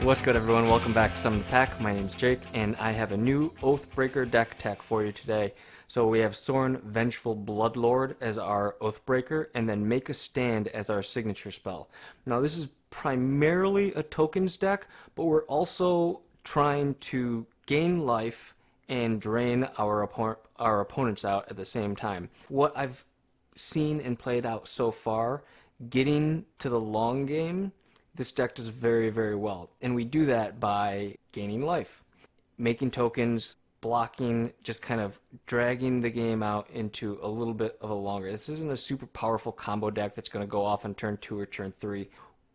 What's good, everyone? Welcome back to Summon the Pack. My name's Jake, and I have a new Oathbreaker deck tech for you today. So we have Sorin, Vengeful Bloodlord as our Oathbreaker, and then Make a Stand as our signature spell. Now this is primarily a tokens deck, but we're also trying to gain life and drain our opponents out at the same time. What I've seen and played out so far, getting to the long game, this deck does very, very well. And we do that by gaining life, making tokens, blocking, just kind of dragging the game out into a little bit of a longer. This isn't a super powerful combo deck that's going to go off on turn 2 or turn 3.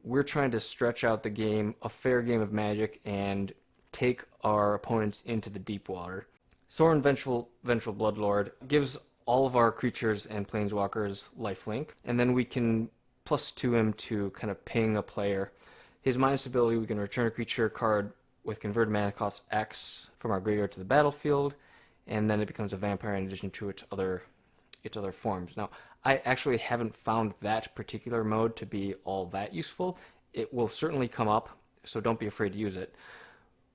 We're trying to stretch out the game, a fair game of Magic, and take our opponents into the deep water. Sorin, Vengeful Bloodlord gives all of our creatures and planeswalkers lifelink, and then we can +2 him to kind of ping a player. His minus ability, we can return a creature card with converted mana cost X from our graveyard to the battlefield, and then it becomes a vampire in addition to its other forms. Now, I actually haven't found that particular mode to be all that useful. It will certainly come up, so don't be afraid to use it.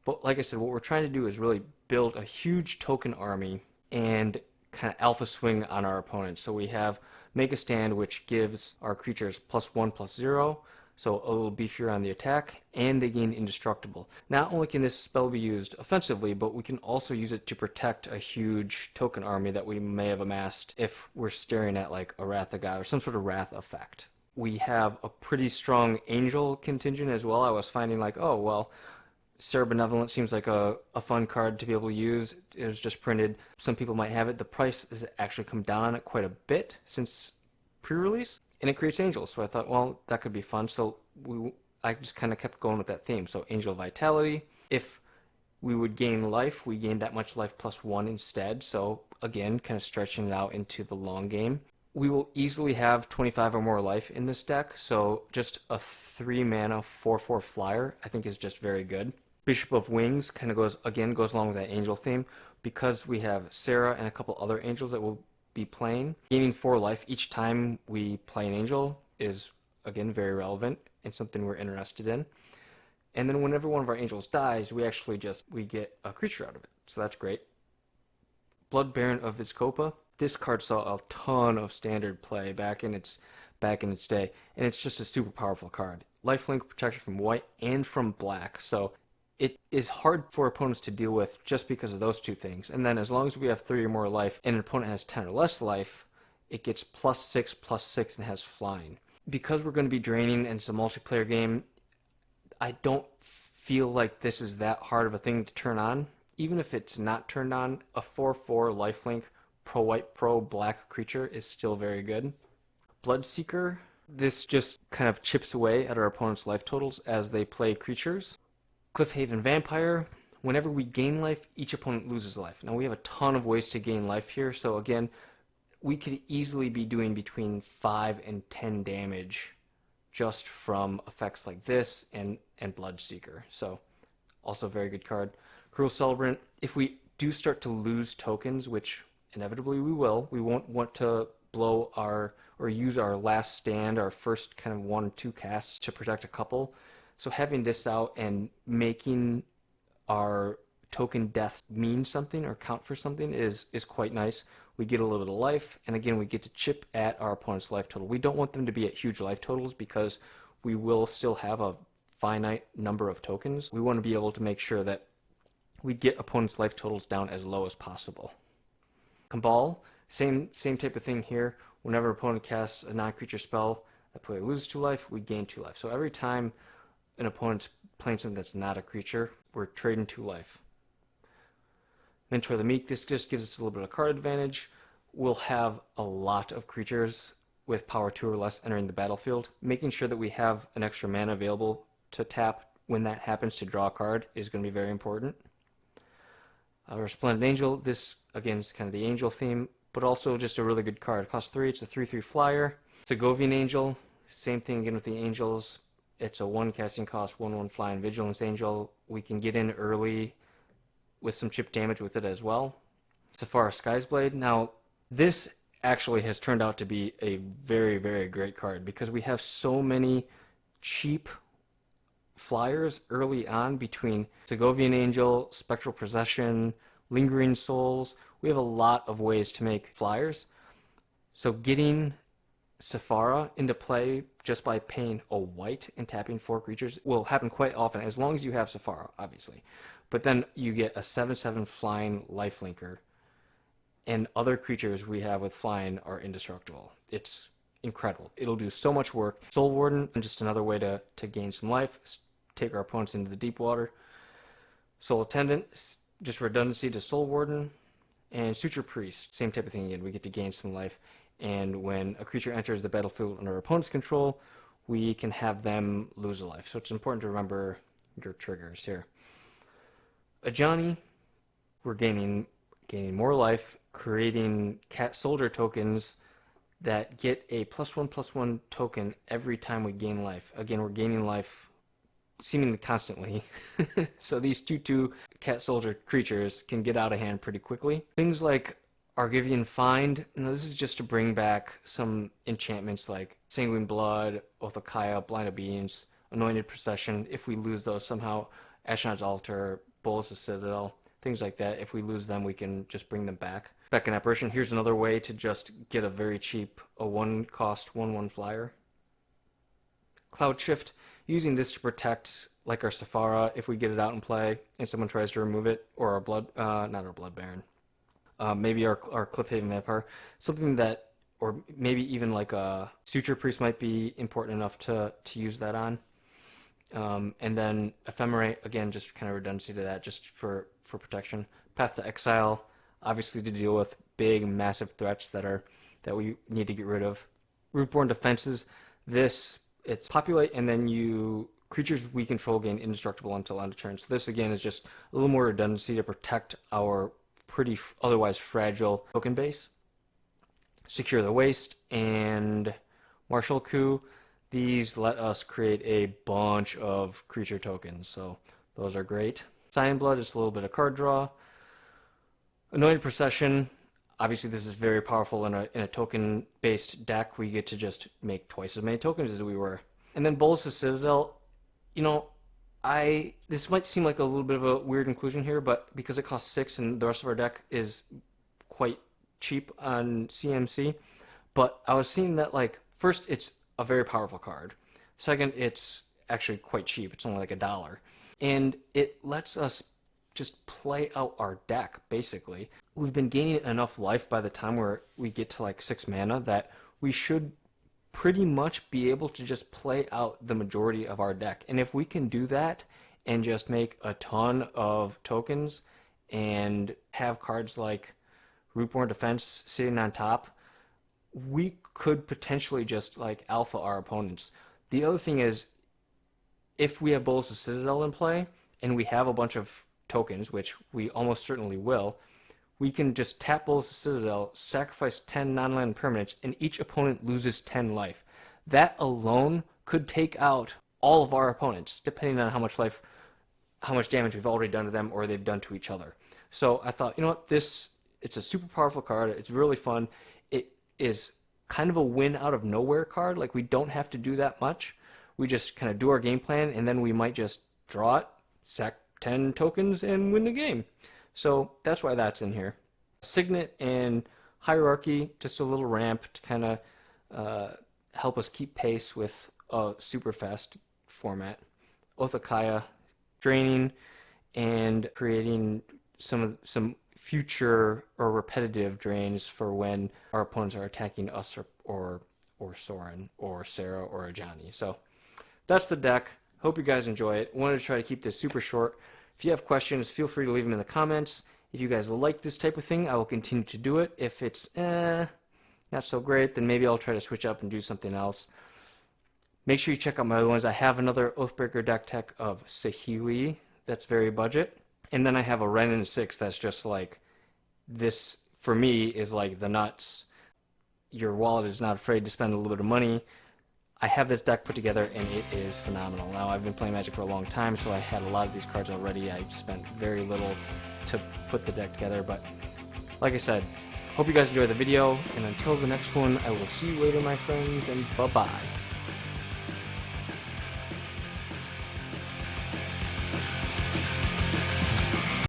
But like I said, what we're trying to do is really build a huge token army and kind of alpha swing on our opponents. So we have Make a Stand, which gives our creatures +1/+0, so a little beefier on the attack, and they gain Indestructible. Not only can this spell be used offensively, but we can also use it to protect a huge token army that we may have amassed if we're staring at like a Wrath of God or some sort of Wrath effect. We have a pretty strong Angel contingent as well. I was finding like, oh, well, Serra Benevolent seems like a fun card to be able to use. It was just printed. Some people might have it. The price has actually come down on it quite a bit since pre-release, and it creates angels. So I thought, well, that could be fun. So I just kind of kept going with that theme. So Angel Vitality. If we would gain life, we gain that much life +1 instead. So again, kind of stretching it out into the long game. We will easily have 25 or more life in this deck. So just a 3-mana 4/4 flyer I think is just very good. Bishop of Wings kind of goes along with that angel theme. Because we have Serra and a couple other angels that will be playing, gaining 4 life each time we play an angel is, again, very relevant and something we're interested in. And then whenever one of our angels dies, we get a creature out of it. So that's great. Blood Baron of Vizkopa. This card saw a ton of standard play back in its day, and it's just a super powerful card. Lifelink protection from white and from black, so it is hard for opponents to deal with just because of those two things. And then as long as we have 3 or more life and an opponent has 10 or less life, it gets +6/+6 and has flying. Because we're going to be draining and it's a multiplayer game, I don't feel like this is that hard of a thing to turn on. Even if it's not turned on, a 4/4 lifelink pro-white, pro-black creature is still very good. Bloodseeker. This just kind of chips away at our opponent's life totals as they play creatures. Cliffhaven Vampire. Whenever we gain life, each opponent loses life. Now we have a ton of ways to gain life here, so again, we could easily be doing between 5 and 10 damage just from effects like this and Bloodseeker. So also a very good card. Cruel Celebrant. If we do start to lose tokens, which inevitably we will, we won't want to blow or use our last stand, our first kind of 1 or 2 casts to protect a couple. So having this out and making our token death mean something or count for something is quite nice. We get a little bit of life, and again, we get to chip at our opponent's life total. We don't want them to be at huge life totals because we will still have a finite number of tokens. We want to be able to make sure that we get opponents' life totals down as low as possible. Cabal, same type of thing here. Whenever an opponent casts a non-creature spell, that player loses 2 life, we gain 2 life. So every time an opponent's playing something that's not a creature, we're trading 2 life. Mentor the Meek, this just gives us a little bit of card advantage. We'll have a lot of creatures with power 2 or less entering the battlefield. Making sure that we have an extra mana available to tap when that happens to draw a card is going to be very important. Our Resplendent Angel, this again is kind of the angel theme, but also just a really good card. It costs 3, it's a 3/3 flyer. It's a Govian Angel, same thing again with the angels. It's a 1 casting cost, 1/1 flying Vigilance Angel. We can get in early with some chip damage with it as well. Safara Skysblade. Now, this actually has turned out to be a very, very great card because we have so many cheap flyers early on between Segovian Angel, Spectral Procession, Lingering Souls. We have a lot of ways to make flyers. So getting Sephara into play just by paying a white and tapping 4 creatures will happen quite often, as long as you have Sephara, obviously. But then you get a 7/7 flying lifelinker, and other creatures we have with flying are indestructible. It's incredible. It'll do so much work. Soul Warden, just another way to gain some life, take our opponents into the deep water. Soul Attendant, just redundancy to Soul Warden. And Suture Priest, same type of thing again. We get to gain some life. And when a creature enters the battlefield under our opponent's control, we can have them lose a life. So it's important to remember your triggers here. Ajani, we're gaining more life, creating Cat Soldier tokens that get a +1/+1 token every time we gain life. Again, we're gaining life seemingly constantly. So these 2/2 Cat Soldier creatures can get out of hand pretty quickly. Things like Argivian Find, now this is just to bring back some enchantments like Sanguine Blood, Oathbreaker, Blind Obedience, Anointed Procession. If we lose those somehow, Ashnod's Altar, Bolas' Citadel, things like that. If we lose them, we can just bring them back. Beckon Apparition, here's another way to just get a very cheap, a 1-cost 1/1 flyer. Cloud Shift, using this to protect like our Sephara if we get it out in play and someone tries to remove it, or our not our Blood Baron. Maybe our Cliffhaven Vampire, something that, or maybe even like a Suture Priest might be important enough to use that on. And then Ephemerate, again, just kind of redundancy to that, just for protection. Path to Exile, obviously to deal with big, massive threats that we need to get rid of. Rootborn Defenses, it's populate, and then creatures we control gain indestructible until end of turn. So this again is just a little more redundancy to protect our pretty otherwise fragile token base. Secure the Waste and Martial Coup. These let us create a bunch of creature tokens, so those are great. Sign Blood, just a little bit of card draw. Anointed Procession, obviously this is very powerful in a token-based deck. We get to just make twice as many tokens as we were. And then Bolas' Citadel, this might seem like a little bit of a weird inclusion here, but because it costs 6 and the rest of our deck is quite cheap on CMC, but I was seeing that, like, first, it's a very powerful card. Second, it's actually quite cheap. It's only like $1. And it lets us just play out our deck, basically. We've been gaining enough life by the time we get to like 6 mana that we should pretty much be able to just play out the majority of our deck. And if we can do that and just make a ton of tokens and have cards like Rootborn Defense sitting on top, we could potentially just like alpha our opponents. The other thing is, if we have Bolas' Citadel in play and we have a bunch of tokens, which we almost certainly will, we can just tap Bolas' Citadel, sacrifice 10 non-land permanents, and each opponent loses 10 life. That alone could take out all of our opponents, depending on how much damage we've already done to them or they've done to each other. So I thought, you know what, it's a super powerful card. It's really fun. It is kind of a win out of nowhere card. Like, we don't have to do that much. We just kind of do our game plan, and then we might just draw it, sack 10 tokens, and win the game. So that's why that's in here. Signet and Hierarchy, just a little ramp to kind of help us keep pace with a super fast format. Oathbreaker, draining and creating some future or repetitive drains for when our opponents are attacking us or Sorin or Sarah or Ajani. So that's the deck. Hope you guys enjoy it. Wanted to try to keep this super short. If you have questions, feel free to leave them in the comments. If you guys like this type of thing, I will continue to do it. If it's not so great, then maybe I'll try to switch up and do something else. Make sure you check out my other ones. I have another Oathbreaker deck tech of Saheeli that's very budget. And then I have a Ren and 6 that's just like, this for me is like the nuts. Your wallet is not afraid to spend a little bit of money. I have this deck put together and it is phenomenal. Now, I've been playing Magic for a long time, so I had a lot of these cards already. I spent very little to put the deck together, but like I said, hope you guys enjoyed the video, and until the next one, I will see you later, my friends, and bye-bye.